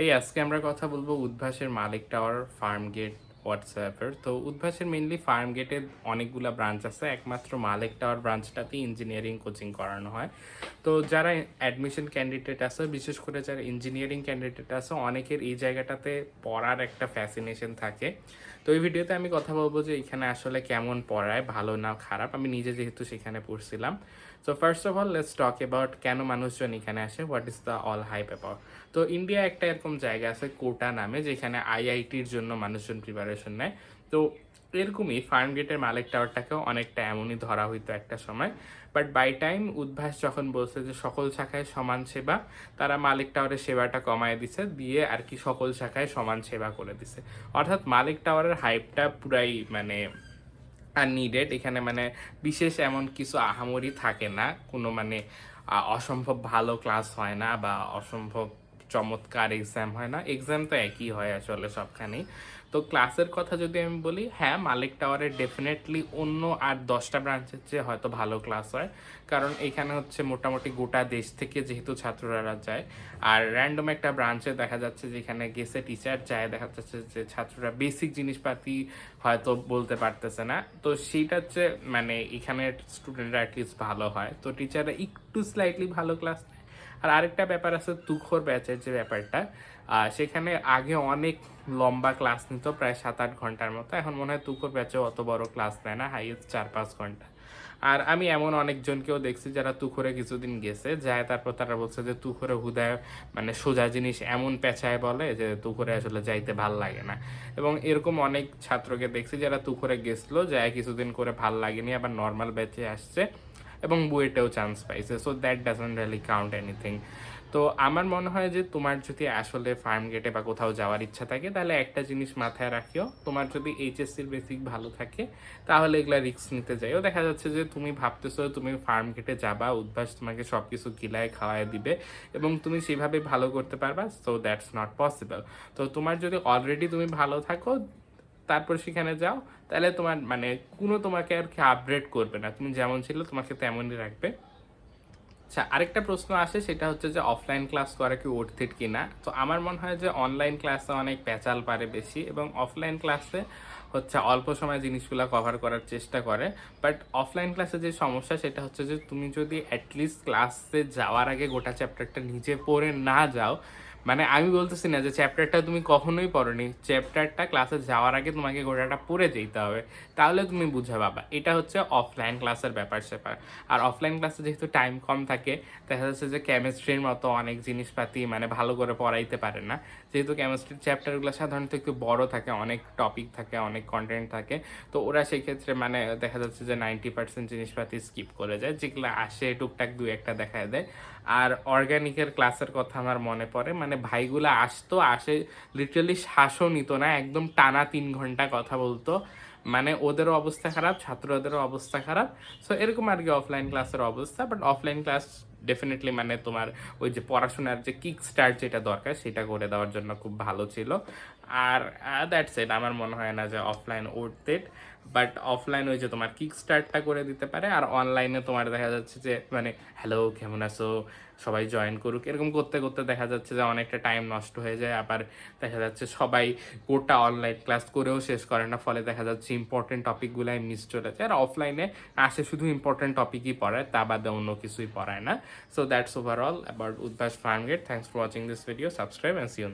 এই আজকে আমরা কথা বলবো উদ্ভাসের মালিক টাওয়ার, ফার্ম গেট, হোয়াটসঅ্যাপের। তো উদ্ভাসের মেইনলি ফার্ম গেটে অনেকগুলা ব্রাঞ্চ আছে, একমাত্র মালিক টাওয়ার ব্রাঞ্চটাতে ইঞ্জিনিয়ারিং কোচিং করানো হয়। তো যারা অ্যাডমিশন ক্যান্ডিডেট আছে, বিশেষ করে যারা ইঞ্জিনিয়ারিং ক্যান্ডিডেট আছে, অনেকের এই জায়গাটাতে পড়ার একটা ফ্যাসিনেশন থাকে। তো এই ভিডিওতে আমি কথা বলবো যে এখানে আসলে কেমন পড়ায়, ভালো না খারাপ। আমি নিজে যেহেতু সেখানে পড়ছিলাম। So first of all let's talk about কেন মানুষজন এখানে আসে, what is the all hype about. তো ইন্ডিয়া একটা এরকম জায়গা আছে কোটা নামে, যেখানে আইআইটির জন্য মানুষজন প্রিপারেশন নেয়। তো এরকমই ফার্ম গেটের মালিক টাওয়ারটাকেও অনেকটা এমনই ধরা হইতো একটা সময়। বাট বাই টাইম উদ্ভাস যখন বলছে যে সকল শাখায় সমান সেবা, তারা মালিক টাওয়ারের সেবাটা কমায় দিছে, দিয়ে আর কি সকল শাখায় সমান সেবা করে দিছে। অর্থাৎ মালিক টাওয়ারের হাইপটা পুরাই মানে আননিডেড। এখানে মানে বিশেষ এমন কিছু আহামরি থাকে না, কোনো মানে অসম্ভব ভালো ক্লাস হয় না বা অসম্ভব চমৎকার এক্সাম হয় না। এক্সাম তো একই হয় আসলে সবখানেই। তো ক্লাসের কথা যদি আমি বলি, হ্যাঁ মালিক টাওয়ারে ডেফিনেটলি অন্য আর 10টা ব্রাঞ্চের চেয়ে হয়তো ভালো ক্লাস হয়, কারণ এখানে হচ্ছে মোটামুটি গোটা দেশ থেকে যেহেতু ছাত্ররা যায়। আর র্যান্ডম একটা ব্রাঞ্চে দেখা যাচ্ছে যেখানে গেছে টিচার যায়, দেখা যাচ্ছে যে ছাত্ররা বেসিক জিনিসপাতি হয়তো বলতে পারতেছে না। তো সেইটা হচ্ছে মানে এখানের স্টুডেন্টরা অ্যাটলিস্ট ভালো হয়, তো টিচাররা একটু স্লাইটলি ভালো ক্লাস নেয়। আর আরেকটা ব্যাপার আছে তুখোর ব্যাচের যে ব্যাপারটা, সেখানে আগে অনেক লম্বা ক্লাস নিত, প্রায় 7-8 ঘন্টার মতো। এখন মনে হয় তুখোর ব্যাচে অত বড় ক্লাস নেয় না, হাইয়েস্ট 4-5 ঘন্টা। আর আমি এমন অনেকজনকেও দেখছি যারা তুখোরে কিছুদিন গেছে যায়, তারপর তারা বলছে যে তুখোরে হুদায় মানে সোজা জিনিস এমন পেঁচায় বলে যে তুখোরে আসলে যাইতে ভাল লাগে না। এবং এরকম অনেক ছাত্রকে দেখছি যারা তুখোরে গেছিলো, যায় কিছুদিন করে ভাল লাগেনি, আবার নর্মাল ব্যাচে আসছে এবং বুয়েটেও চান্স পাইছে। So that doesn't really count anything. তো আমার মনে হয় যে তোমার যদি আসলে ফার্ম গেটে বা কোথাও যাওয়ার ইচ্ছা থাকে, তাহলে একটা জিনিস মাথায় রাখিও, তোমার যদি এইচএসসির বেসিক ভালো থাকে তাহলে এগুলা রিস্ক নিতে যাইও। দেখা যাচ্ছে যে তুমি ভাবতেছো তুমি ফার্ম গেটে যাবা, উদ্ভাস তোমাকে সব কিছু গিলায় খাওয়ায় দিবে এবং তুমি সেভাবে ভালো করতে পারবা। So that's not possible. তো তোমার যদি অলরেডি তুমি ভালো থাকো, তারপর সেখানে যাও, তাহলে তোমার মানে কোনো তোমাকে আর কি আপগ্রেড করবে না, তুমি যেমন ছিল তোমাকে তেমনই রাখবে। আচ্ছা, আরেকটা প্রশ্ন আসে, সেটা হচ্ছে যে অফলাইন ক্লাস করা কি ওর্থ কিনা। তো আমার মনে হয় যে অনলাইন ক্লাসে অনেক প্যাচাল পারে বেশি, এবং অফলাইন ক্লাসে হচ্ছে অল্প সময় জিনিসগুলো কভার করার চেষ্টা করে। বাট অফলাইন ক্লাসে যে সমস্যা সেটা হচ্ছে যে তুমি যদি অ্যাটলিস্ট ক্লাসে যাওয়ার আগে গোটা চ্যাপ্টারটা নিজে পড়ে না যাও, মানে আমি বলতেছি না যে চ্যাপ্টারটা তুমি কখনোই পড়োনি, চ্যাপ্টারটা ক্লাসে যাওয়ার আগে তোমাকে গোটাটা পড়ে যেতে হবে, তাহলে তুমি বুঝে পাবা। এটা হচ্ছে অফলাইন ক্লাসের ব্যাপার স্যাপার। আর অফলাইন ক্লাসে যেহেতু টাইম কম থাকে, দেখা যাচ্ছে যে কেমিস্ট্রির মতো অনেক জিনিসপাতি মানে ভালো করে পড়াইতে পারে না, যেহেতু কেমিস্ট্রির চ্যাপ্টারগুলো সাধারণত একটু বড় থাকে, অনেক টপিক থাকে, অনেক কন্টেন্ট থাকে। তো ওরা সেই ক্ষেত্রে মানে দেখা যাচ্ছে যে 90% জিনিসপাতি স্কিপ করে যায়, যেগুলো আসে টুকটাক 2-1টা দেখায় দেয়। আর অর্গানিকের ক্লাসের কথা আমার মনে পড়ে, মানে ভাইগুলা আসতো, আসে লিটারালি শ্বাসও নিত না, একদম টানা 3 ঘন্টা কথা বলতো। মানে ওদেরও অবস্থা খারাপ, ছাত্রদেরও অবস্থা খারাপ। সো এরকম আর কি অফলাইন ক্লাসের অবস্থা। বাট অফলাইন ক্লাস ডেফিনেটলি মানে তোমার ওই যে পড়াশোনার যে কিক স্টার্ট যেটা দরকার সেটা করে দেওয়ার জন্য খুব ভালো ছিল। আর দ্যাটস ইট, আমার মনে হয় না যে offline worth it. But offline ওই যে তোমার কিক স্টার্টটা করে দিতে পারে, আর অনলাইনে তোমার দেখা যাচ্ছে যে মানে হ্যালো কেমন আছো, সবাই জয়েন করুক, এরকম করতে করতে দেখা যাচ্ছে যে অনেকটা টাইম নষ্ট হয়ে যায়। আবার দেখা যাচ্ছে সবাই গোটা অনলাইন ক্লাস করেও শেষ করে না, ফলে দেখা যাচ্ছে ইম্পর্টেন্ট টপিকগুলাই মিস চলে যায়। আর অফলাইনে আসে শুধু ইম্পর্টেন্ট টপিকই পড়ায়, তা বাদে অন্য কিছুই পড়ায় না। So that's overall about Udvash Farmgate. Thanks for watching this video, subscribe and see you.